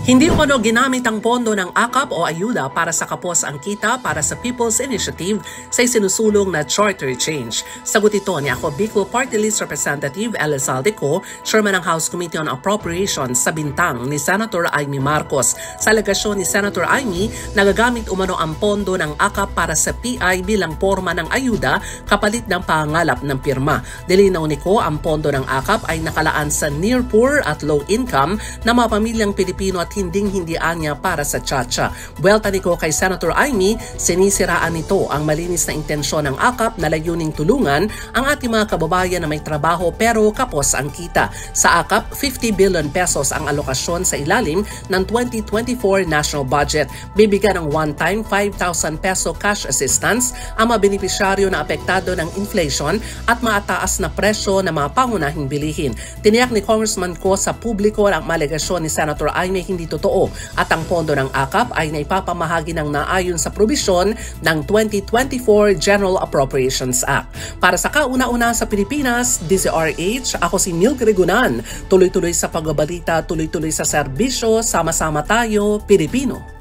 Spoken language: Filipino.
Hindi umano ginamit ang pondo ng AKAP o ayuda para sa kapos ang kita para sa People's Initiative sa isinusulong na charter change. Sagot ito ni ako Bicol Party List Representative Elizalde Co, Chairman ng House Committee on Appropriations sa bintang ni Senator Amy Marcos. Sa alegasyon ni Senator Amy, nagagamit umano ang pondo ng AKAP para sa PI bilang forma ng ayuda kapalit ng pangalap ng pirma. Dilinaw ni Co, ang pondo ng AKAP ay nakalaan sa near poor at low income na mga pamilyang Pilipino at hinding-hindian niya para sa tsa-tsa. Buwelta ni Ko kay Senator Amy, sinisiraan nito ang malinis na intensyon ng AKAP na layuning tulungan ang ating mga kababayan na may trabaho pero kapos ang kita. Sa AKAP, 50 billion pesos ang alokasyon sa ilalim ng 2024 national budget. Bibigyan ng one-time 5,000 peso cash assistance ang mga benepisyaryo na apektado ng inflation at maataas na presyo ng mga pangunahing bilihin. Tiniyak ni Congressman Ko sa publiko ang malegasyon ni Senator Amy hindi totoo at ang pondo ng AKAP ay naipapamahagi ng naayon sa probisyon ng 2024 General Appropriations Act. Para sa kauna-una sa Pilipinas, DZRH, ako si Milk Regunan. Tuloy-tuloy sa pagbabalita, tuloy-tuloy sa serbisyo, sama-sama tayo, Pilipino.